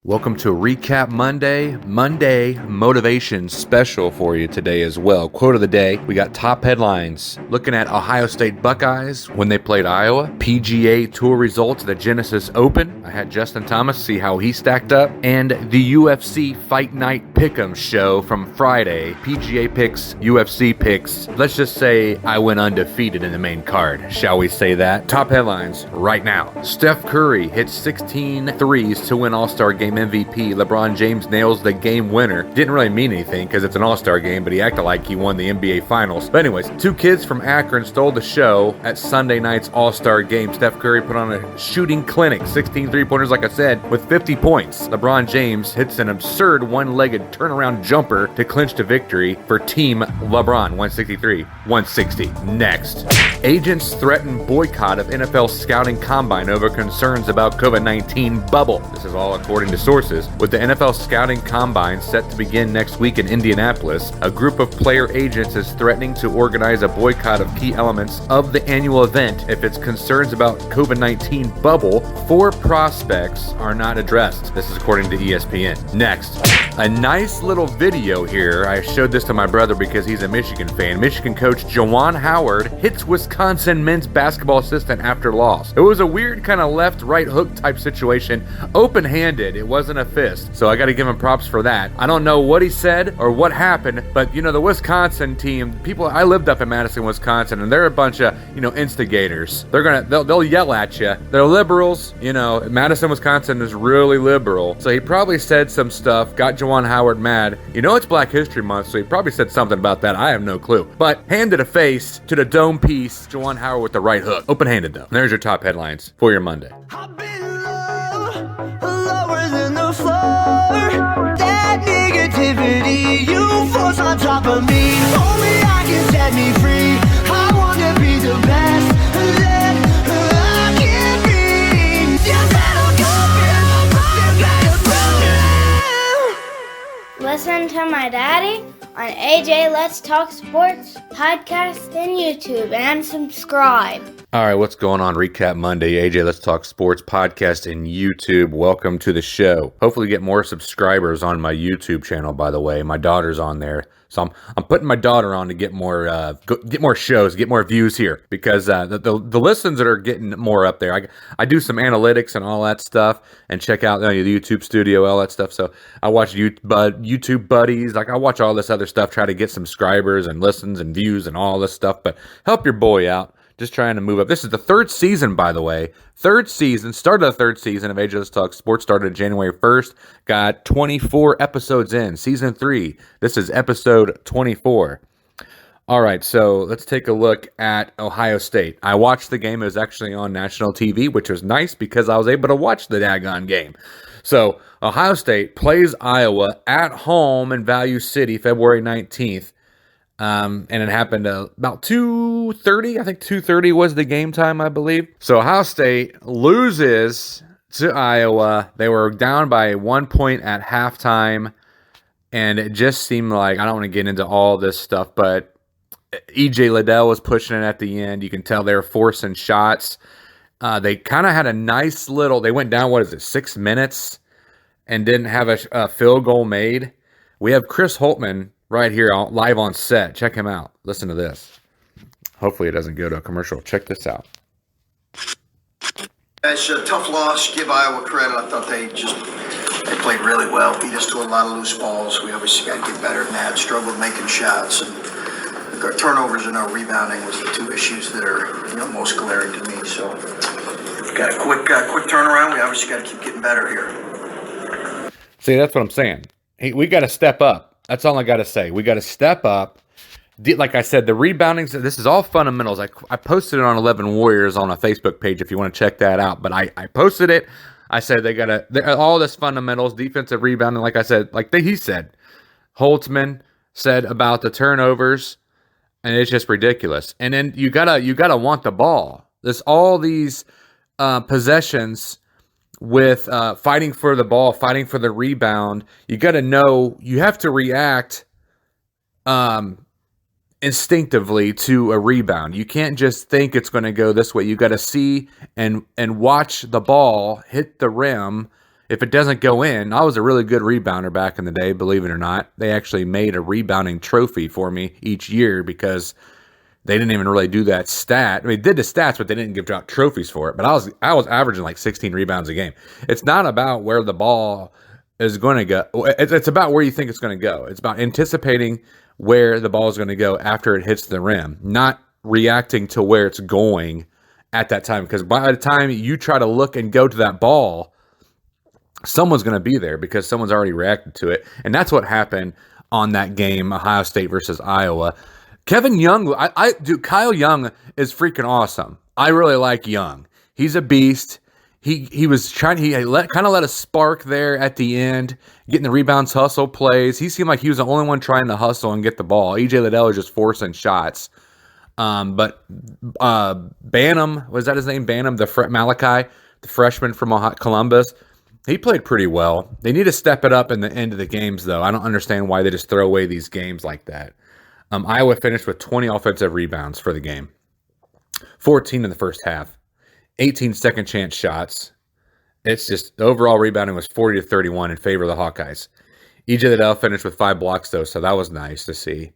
Welcome to Recap Monday motivation special for you today as well. Quote of the day, we got top headlines. Looking at Ohio State Buckeyes when they played Iowa. PGA Tour results of the Genesis Open. I had Justin Thomas see how he stacked up. And the UFC Fight Night Pick'em show from Friday. PGA picks, UFC picks. Let's just say I went undefeated in the main card. Shall we say that? Top headlines right now. Steph Curry hits 16 threes to win All-Star Game MVP. LeBron James nails the game winner. Didn't really mean anything because it's an all-star game, but he acted like he won the NBA Finals. But anyways, two kids from Akron stole the show at Sunday night's all-star game. Steph Curry put on a shooting clinic, 16 three-pointers like I said, with 50 points. LeBron James hits an absurd one-legged turnaround jumper to clinch the victory for Team LeBron, 163-160. Next. Agents threaten boycott of NFL scouting combine over concerns about COVID-19 bubble. This is all according to sources. With the NFL scouting combine set to begin next week in Indianapolis, a group of player agents is threatening to organize a boycott of key elements of the annual event if its concerns about COVID-19 bubble for prospects are not addressed. This is according to ESPN. Next. A nice little video here. I showed this to my brother because he's a Michigan fan. Michigan coach Juwan Howard hits Wisconsin men's basketball assistant after loss. It was a weird kind of left-right hook type situation. Open-handed. It wasn't a fist. So I got to give him props for that. I don't know what he said or what happened, but you know, the Wisconsin team, people, I lived up in Madison, Wisconsin, and they're a bunch of, instigators. They'll yell at you. They're liberals. Madison, Wisconsin is really liberal. So he probably said some stuff, got Juwan Howard mad. It's Black History Month, so he probably said something about that. I have no clue. But handed a face to the dome piece, Juwan Howard with the right hook. Open-handed, though. And there's your top headlines for your Monday. Lower than the floor. That negativity you force on top of me. Only I can set me free. I wanna be the best that I can be. You better go. Listen to my daddy on AJ Let's Talk Sports podcast and YouTube, and subscribe. All right, what's going on? Recap Monday, AJ Let's Talk Sports podcast and YouTube. Welcome to the show. Hopefully get more subscribers on my YouTube channel, by the way. My daughter's on there. So I'm putting my daughter on to get more shows, get more views here, because the listens that are getting more up there. I do some analytics and all that stuff, and check out the YouTube Studio, all that stuff. So I watch YouTube Buddies, I watch all this other stuff, try to get subscribers and listens and views and all this stuff. But help your boy out. Just trying to move up. This is the third season, by the way. Started the third season of AJ Let's Talk Sports. Started January 1st. Got 24 episodes in. Season 3. This is episode 24. All right, so let's take a look at Ohio State. I watched the game. It was actually on national TV, which was nice because I was able to watch the daggone game. So Ohio State plays Iowa at home in Value City, February 19th. And it happened about 2:30. I think 2:30 was the game time, I believe. So Ohio State loses to Iowa. They were down by 1 point at halftime. And it just seemed like, I don't want to get into all this stuff, but EJ Liddell was pushing it at the end. You can tell they were forcing shots. They kind of had a nice little, they went down, 6 minutes, and didn't have a field goal made. We have Chris Holtman right here, live on set. Check him out. Listen to this. Hopefully it doesn't go to a commercial. Check this out. It's a tough loss. Give Iowa credit. I thought they played really well. Beat us to a lot of loose balls. We obviously got to get better than that. Struggled making shots. And our turnovers and our rebounding was the two issues that are most glaring to me. So we've got a quick turnaround. We obviously got to keep getting better here. See, that's what I'm saying. Hey, we got to step up. That's all I got to say. We got to step up. Like I said, the rebounding, this is all fundamentals. I posted it on 11 Warriors on a Facebook page if you want to check that out. But I posted it. I said they got to, all this fundamentals, defensive rebounding, like I said, he said, Holtzman said about the turnovers, and it's just ridiculous. And then you gotta want the ball. There's all these possessions with fighting for the ball, fighting for the rebound. You got to know, you have to react instinctively to a rebound. You can't just think it's going to go this way. You got to see and watch the ball hit the rim If it doesn't go in, I was a really good rebounder back in the day, believe it or not. They actually made a rebounding trophy for me each year because they didn't even really do that stat. I mean, they did the stats, but they didn't give out trophies for it. But I was averaging like 16 rebounds a game. It's not about where the ball is going to go. It's about where you think it's going to go. It's about anticipating where the ball is going to go after it hits the rim, not reacting to where it's going at that time. Because by the time you try to look and go to that ball, someone's going to be there because someone's already reacted to it. And that's what happened on that game, Ohio State versus Iowa. Kevin Young, dude, Kyle Young is freaking awesome. I really like Young. He's a beast. He was trying. He kind of let a spark there at the end, getting the rebounds, hustle plays. He seemed like he was the only one trying to hustle and get the ball. EJ Liddell was just forcing shots. But Banham, was that his name? Banham, Malachi, the freshman from Columbus. He played pretty well. They need to step it up in the end of the games, though. I don't understand why they just throw away these games like that. Iowa finished with 20 offensive rebounds for the game, 14 in the first half, 18 second chance shots. It's just the overall rebounding was 40-31 in favor of the Hawkeyes. EJ Liddell finished with 5 blocks, though, so that was nice to see.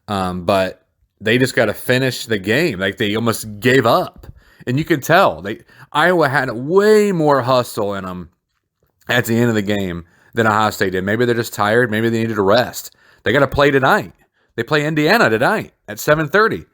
But they just got to finish the game. Like, they almost gave up. And you could tell. Iowa had way more hustle in them at the end of the game than Ohio State did. Maybe they're just tired. Maybe they needed a rest. They got to play tonight. They play Indiana tonight at 7:30.